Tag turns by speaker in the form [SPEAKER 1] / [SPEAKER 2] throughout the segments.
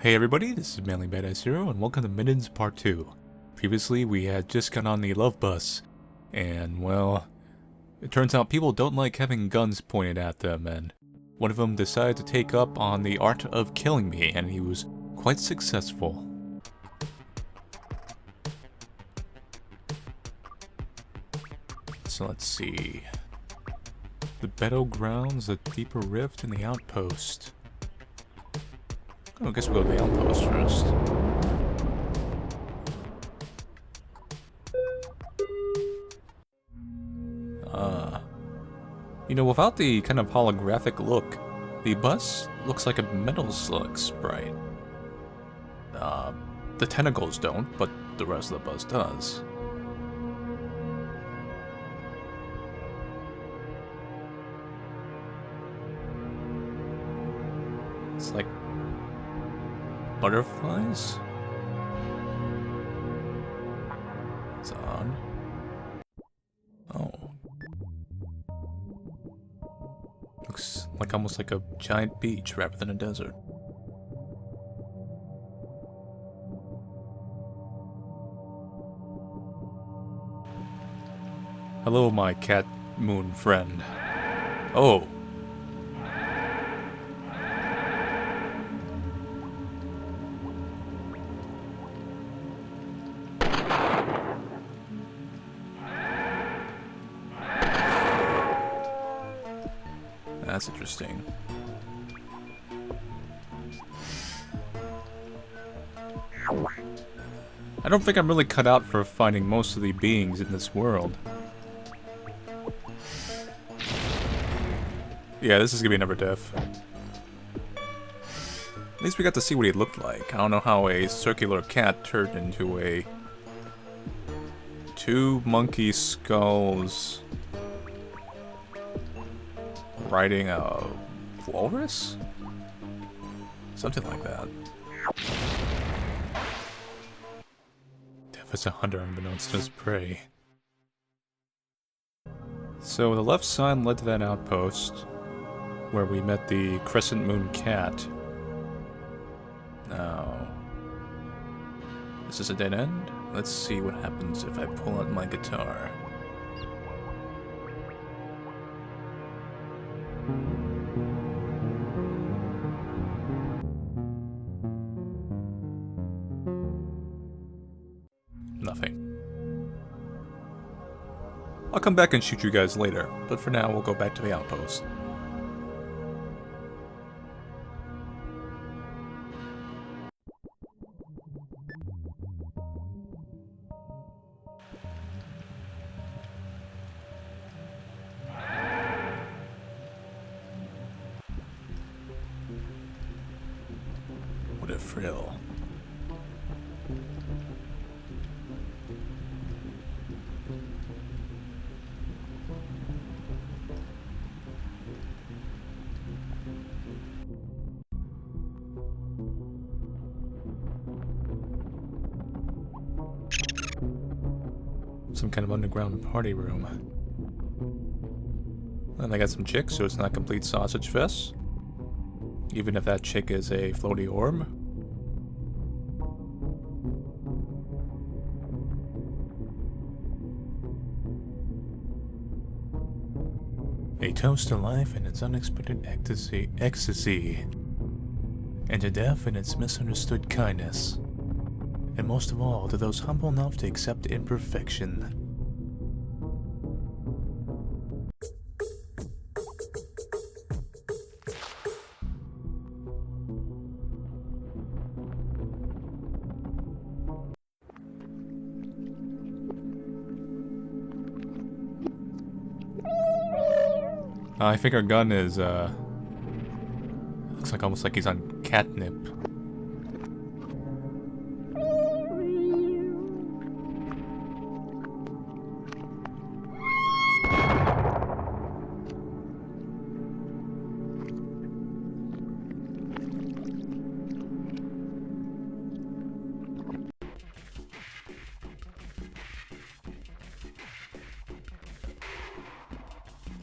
[SPEAKER 1] Hey everybody, this is ManlyBadassHero, and welcome to Middens Part 2. Previously, we had just got on the love bus, and well, it turns out people don't like having guns pointed at them, and one of them decided to take up on the art of killing me, and he was quite successful. So let's see. The battlegrounds, the deeper rift, and the outpost. I guess we'll go to the outpost first. You know, without the kind of holographic look, the bus looks like a Metal Slug sprite. The tentacles don't, but the rest of the bus does. It's like butterflies? It's odd. Oh. Looks like almost like a giant beach rather than a desert. Hello, my cat moon friend. Oh. That's interesting. I don't think I'm really cut out for finding most of the beings in this world. Yeah, this is gonna be another death. At least we got to see what he looked like. I don't know how a circular cat turned into a... two monkey skulls... riding a walrus? Something like that. Death is a hunter unbeknownst to his prey. So the left side led to that outpost, where we met the Crescent Moon Cat. Now... is this a dead end? Let's see what happens if I pull out my guitar. Nothing. I'll come back and shoot you guys later, but for now we'll go back to the outpost. What a thrill. Some kind of underground party room. And I got some chicks, so it's not a complete sausage fest. Even if that chick is a floaty orb. A toast to life and its unexpected ecstasy, and to death and its misunderstood kindness. And most of all, to those humble enough to accept imperfection. I think our gun is, looks like almost like he's on catnip.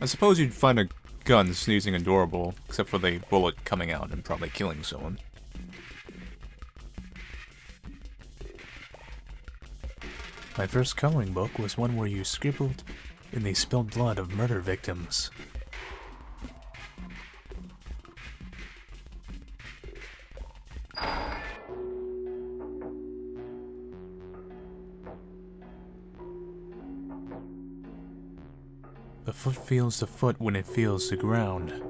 [SPEAKER 1] I suppose you'd find a gun sneezing adorable, except for the bullet coming out and probably killing someone. My first coloring book was one where you scribbled in the spilled blood of murder victims. The foot feels the foot when it feels the ground.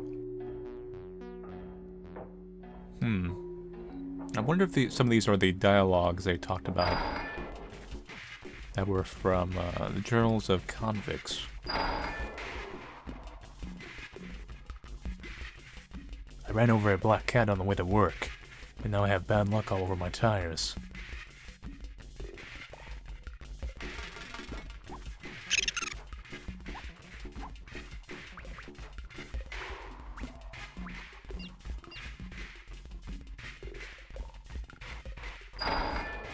[SPEAKER 1] I wonder if some of these are the dialogues they talked about that were from the journals of convicts. I ran over a black cat on the way to work, and now I have bad luck all over my tires.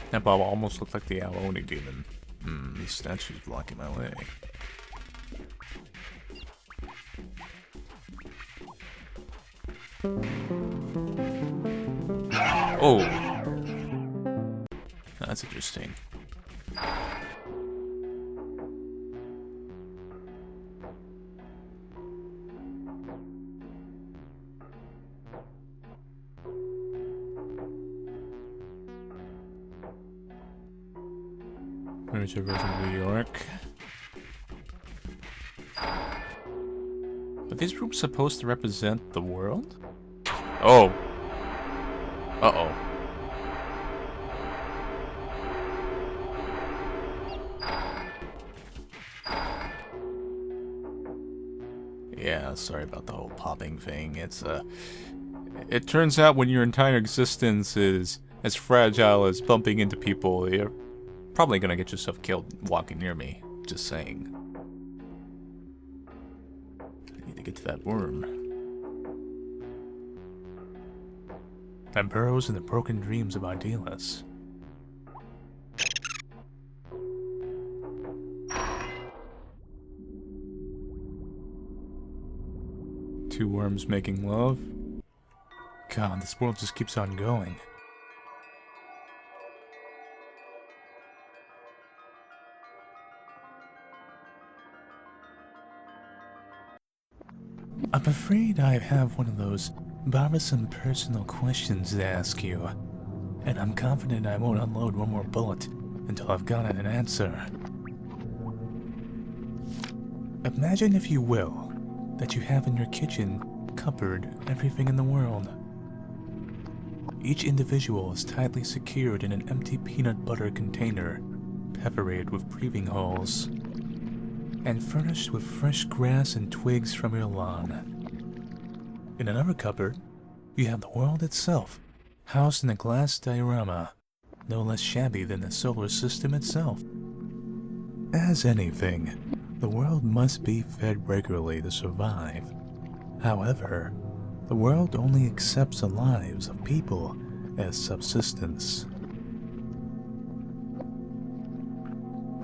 [SPEAKER 1] That Bob almost looked like the Aloni demon. These statues blocking my way. Oh! That's interesting. There's a version of New York. Are these rooms supposed to represent the world? Oh. Uh-oh. Yeah, sorry about the whole popping thing. It turns out when your entire existence is as fragile as bumping into people, you're probably gonna get yourself killed walking near me. Just saying. I need to get to that worm. That burrows in the broken dreams of idealists. Two worms making love? God, this world just keeps on going. I'm afraid I have one of those bothersome personal questions to ask you, and I'm confident I won't unload one more bullet until I've gotten an answer. Imagine, if you will, that you have in your kitchen cupboard everything in the world. Each individual is tightly secured in an empty peanut butter container, perforated with breathing holes, and furnished with fresh grass and twigs from your lawn. In another cupboard, you have the world itself, housed in a glass diorama, no less shabby than the solar system itself. As anything, the world must be fed regularly to survive. However, the world only accepts the lives of people as subsistence.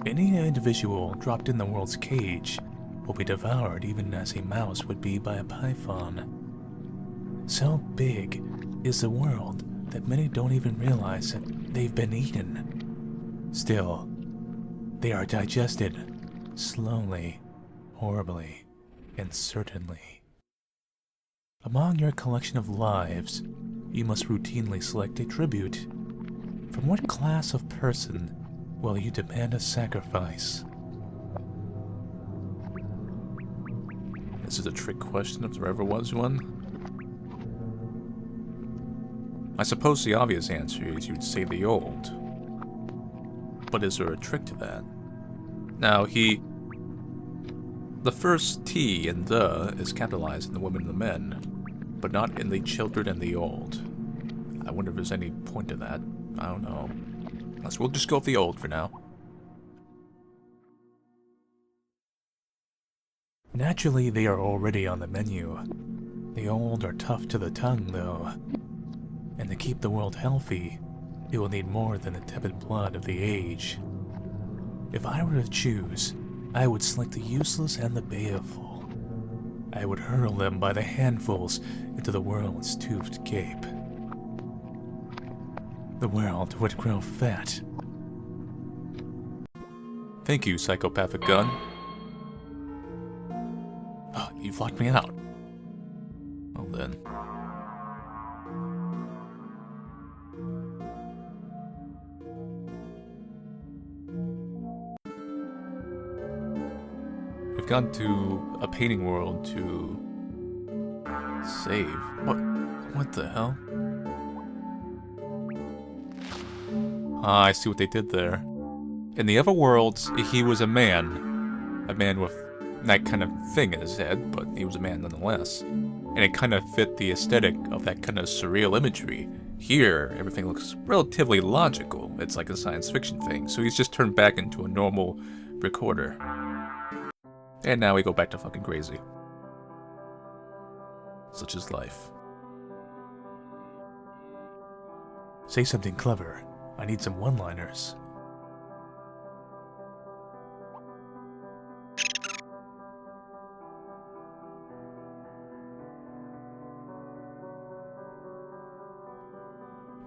[SPEAKER 1] Any individual dropped in the world's cage will be devoured even as a mouse would be by a python. So big is the world that many don't even realize that they've been eaten. Still, they are digested slowly, horribly, and certainly. Among your collection of lives, you must routinely select a tribute. From what class of person will you demand a sacrifice? This is a trick question if there ever was one. I suppose the obvious answer is you'd say the old. But is there a trick to that? Now, the first T in the is capitalized in the women and the men, but not in the children and the old. I wonder if there's any point to that. I don't know. We'll just go with the old for now. Naturally, they are already on the menu. The old are tough to the tongue, though. And to keep the world healthy, it will need more than the tepid blood of the age. If I were to choose, I would select the useless and the baleful. I would hurl them by the handfuls into the world's toothed gape. The world would grow fat. Thank you, psychopathic gun. Oh, you've locked me out. Well then. We've gone to a painting world to save. What the hell? Ah, I see what they did there. In the other worlds, he was a man. A man with that kind of thing in his head, but he was a man nonetheless. And it kind of fit the aesthetic of that kind of surreal imagery. Here, everything looks relatively logical. It's like a science fiction thing. So he's just turned back into a normal recorder. And now we go back to fucking crazy. Such is life. Say something clever. I need some one-liners.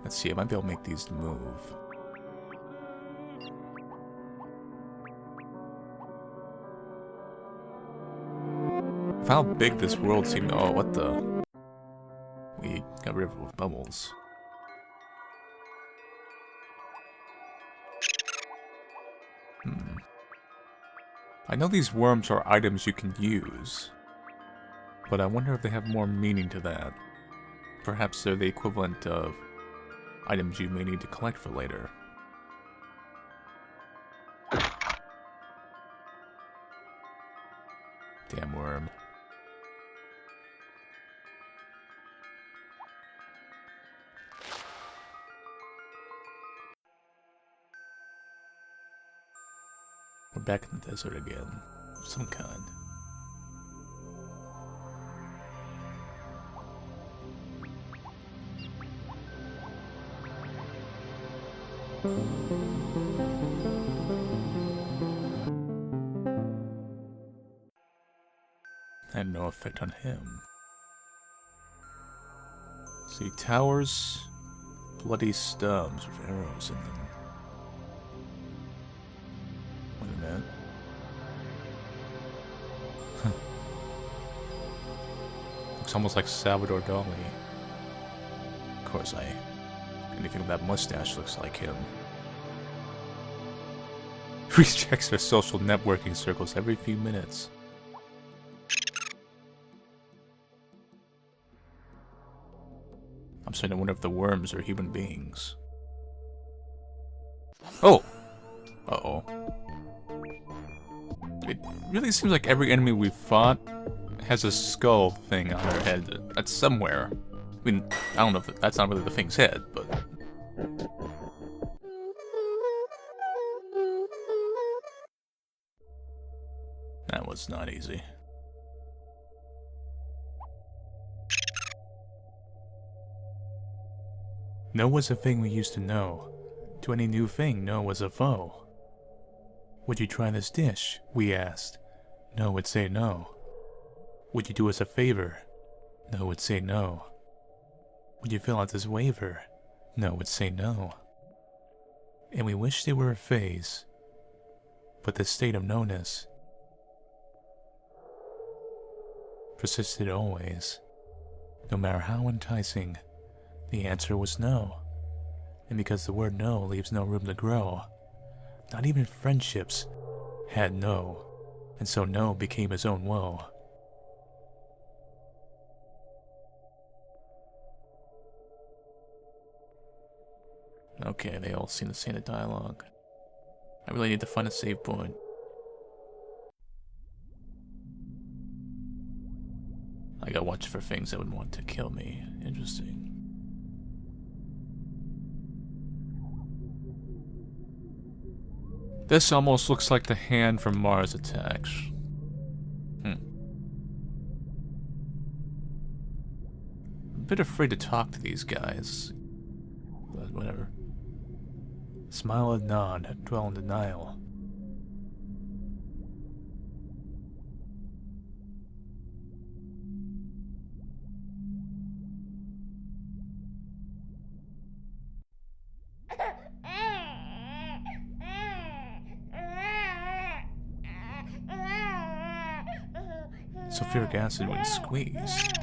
[SPEAKER 1] Let's see, I might be able to make these move. For how big this world seemed. Oh, what the? We got rid of bubbles. I know these worms are items you can use, but I wonder if they have more meaning to that. Perhaps they're the equivalent of items you may need to collect for later. Damn worm. We're back in the desert again, of some kind. Had no effect on him. See, towers, bloody stubs with arrows in them. Wait a minute. Looks almost like Salvador Dali. Of course, anything with that mustache looks like him. Rechecks their social networking circles every few minutes. I'm starting to wonder if the worms are human beings. Oh! Uh-oh. It really seems like every enemy we've fought has a skull thing on their head that's somewhere. I mean, I don't know if that's not really the thing's head, but... That was not easy. No was a thing we used to know. To any new thing, no was a foe. Would you try this dish? We asked. No would say no. Would you do us a favor? No would say no. Would you fill out this waiver? No would say no. And we wished they were a phase, but the state of no-ness persisted always. No matter how enticing, the answer was no. And because the word no leaves no room to grow, not even friendships had no, and so no became his own woe. Okay, they all seem to say the dialogue. I really need to find a save point. I gotta watch for things that would want to kill me. Interesting. This almost looks like the hand from Mars Attacks. I'm a bit afraid to talk to these guys, but whatever. Smile and nod, dwell in denial. sulfuric acid when squeezed.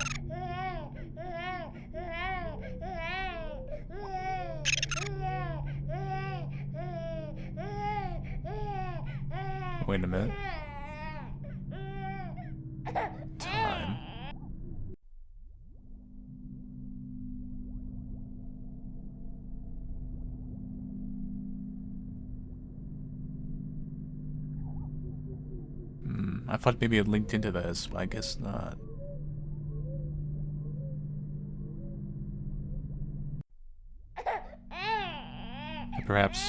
[SPEAKER 1] Wait a minute. Time. I thought maybe it linked into this, but I guess not. And perhaps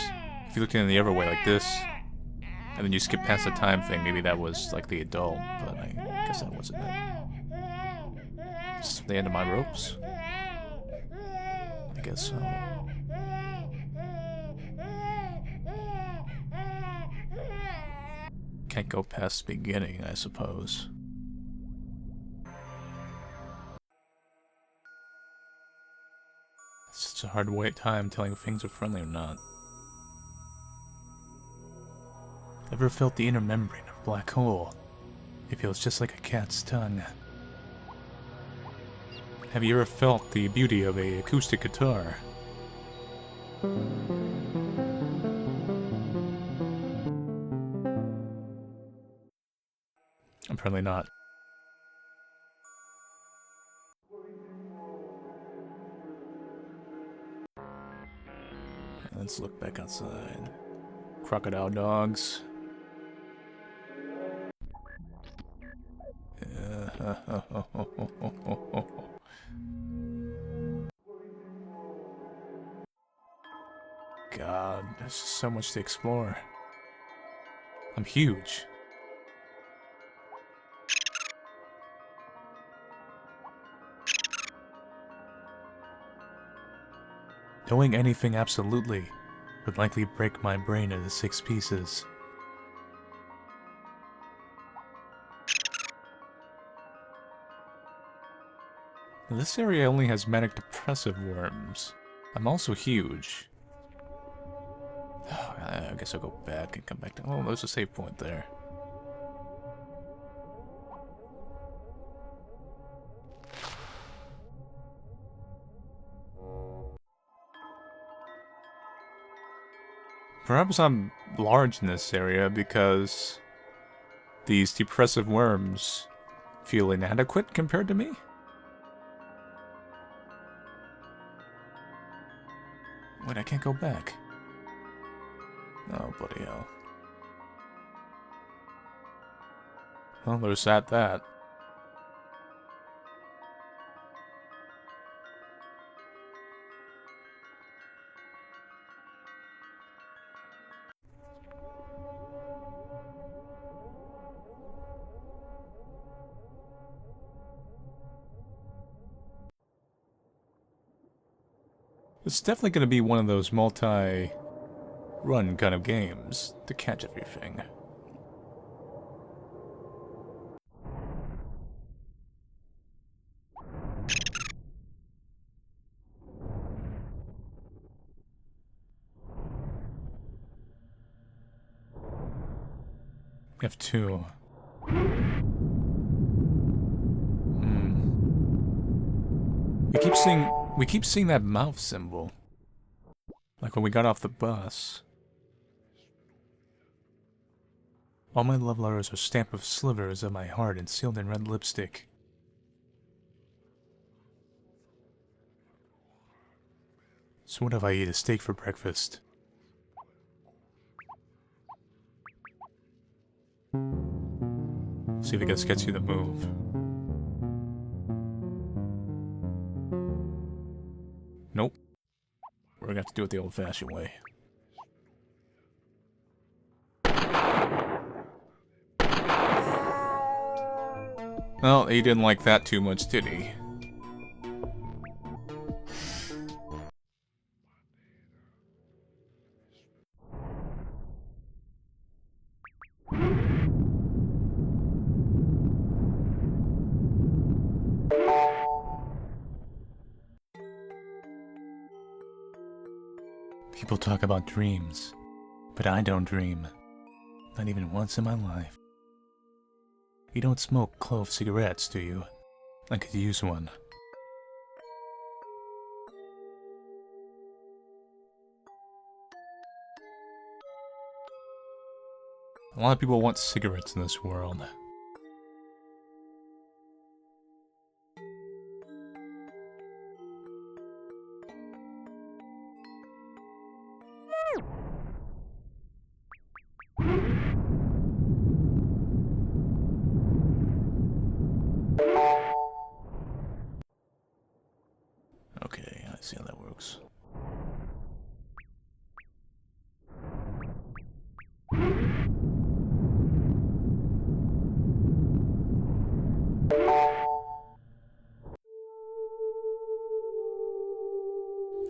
[SPEAKER 1] if you looked in the other way like this, and then you skip past the time thing, maybe that was like the adult, but I guess that wasn't it. It's the end of my ropes? I guess so. Can't go past the beginning, I suppose. It's such a hard time telling if things are friendly or not. Ever felt the inner membrane of a black hole? It feels just like a cat's tongue. Have you ever felt the beauty of an acoustic guitar? Apparently not. Let's look back outside. Crocodile dogs. God, there's just so much to explore. I'm huge. Knowing anything absolutely would likely break my brain into 6 pieces. This area only has manic depressive worms. I'm also huge. I guess I'll go back and come back to... Oh, there's a save point there. Perhaps I'm large in this area because these depressive worms feel inadequate compared to me? Wait, I can't go back. Oh, bloody hell. Well, there's that. It's definitely going to be one of those multi-run kind of games to catch everything. F2. We keep seeing that mouth symbol. Like when we got off the bus. All my love letters are stamped with slivers of my heart and sealed in red lipstick. So what if I eat a steak for breakfast? See if it gets you to move. Nope. We're gonna have to do it the old-fashioned way. Well, he didn't like that too much, did he? People talk about dreams, but I don't dream. Not even once in my life. You don't smoke clove cigarettes, do you? I could use one. A lot of people want cigarettes in this world. Okay, I see how that works.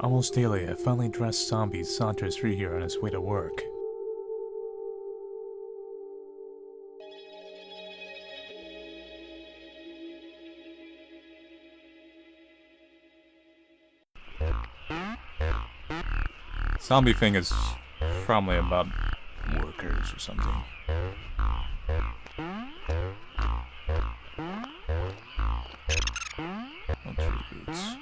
[SPEAKER 1] Almost daily, a finely dressed zombie saunters through here on his way to work. Zombie thing is probably about workers or something. Attributes.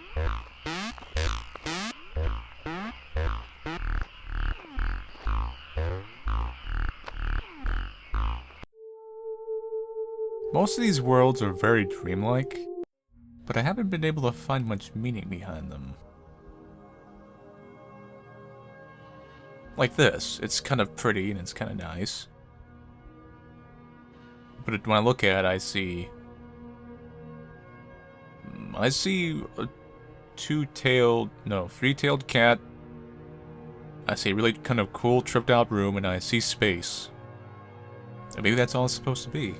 [SPEAKER 1] Most of these worlds are very dreamlike, but I haven't been able to find much meaning behind them. Like this, it's kind of pretty and it's kind of nice. But when I look at it, I see a three-tailed cat. I see a really kind of cool tripped out room, and I see space. And maybe that's all it's supposed to be.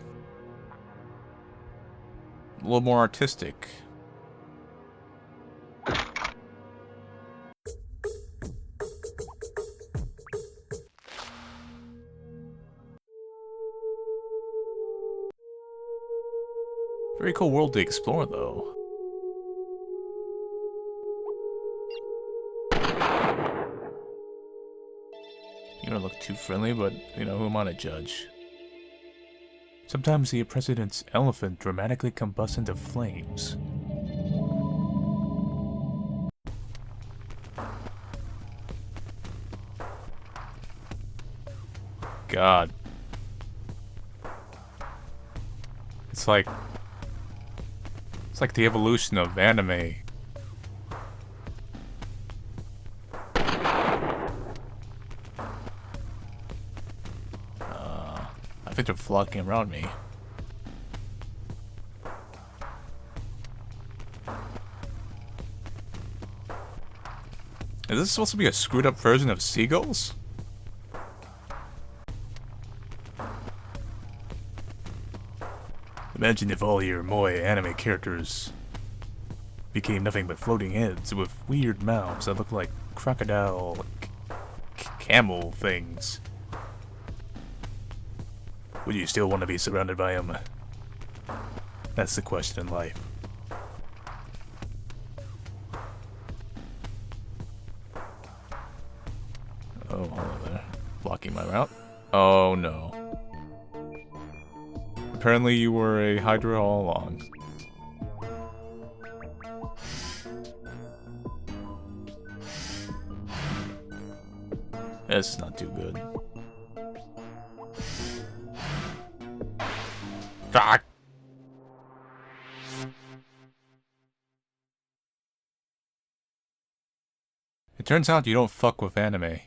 [SPEAKER 1] A little more artistic. Very cool world to explore, though. You don't look too friendly, but, you know, who am I to judge? Sometimes the president's elephant dramatically combusts into flames. God. It's like the evolution of anime. I think they're flocking around me. Is this supposed to be a screwed up version of seagulls? Imagine if all your moe anime characters became nothing but floating heads with weird mouths that look like crocodile, camel things. Would you still want to be surrounded by them? That's the question in life. Oh, hold on there. Blocking my route? Oh no. Apparently you were a Hydra all along. This is not too good. God. It turns out you don't fuck with anime.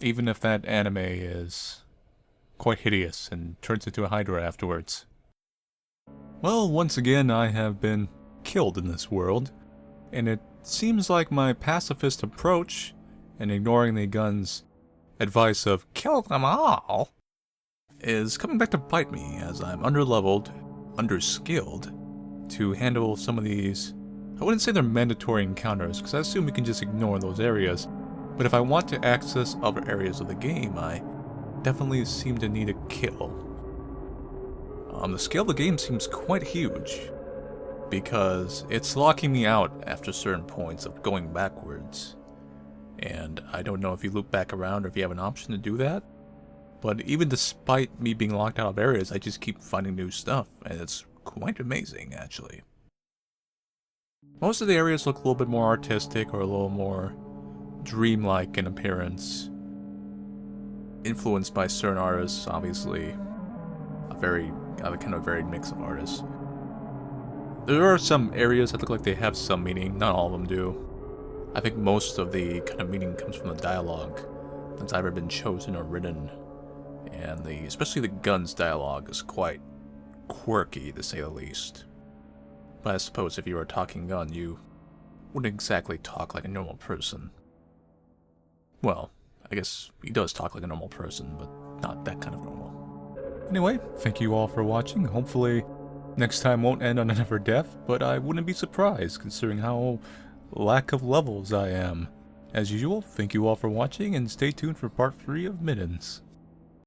[SPEAKER 1] Even if that anime is quite hideous and turns into a Hydra afterwards. Well, once again I have been killed in this world, and it seems like my pacifist approach and ignoring the gun's advice of kill them all is coming back to bite me, as I'm underleveled, underskilled to handle some of these. I wouldn't say they're mandatory encounters, because I assume we can just ignore those areas, but if I want to access other areas of the game, I definitely seem to need a kill. The scale of the game seems quite huge, because it's locking me out after certain points of going backwards. And I don't know if you loop back around or if you have an option to do that, But even despite me being locked out of areas, I just keep finding new stuff, and it's quite amazing, actually. Most of the areas look a little bit more artistic or a little more dreamlike in appearance. Influenced by certain artists, obviously. A kind of varied mix of artists. There are some areas that look like they have some meaning, not all of them do. I think most of the kind of meaning comes from the dialogue that's either been chosen or written. And especially the guns dialogue is quite quirky, to say the least. But I suppose if you were a talking gun, you wouldn't exactly talk like a normal person. Well, I guess he does talk like a normal person, but not that kind of normal. Anyway, thank you all for watching. Hopefully, next time won't end on another death, but I wouldn't be surprised considering how lack of levels I am. As usual, thank you all for watching, and stay tuned for part 3 of Middens.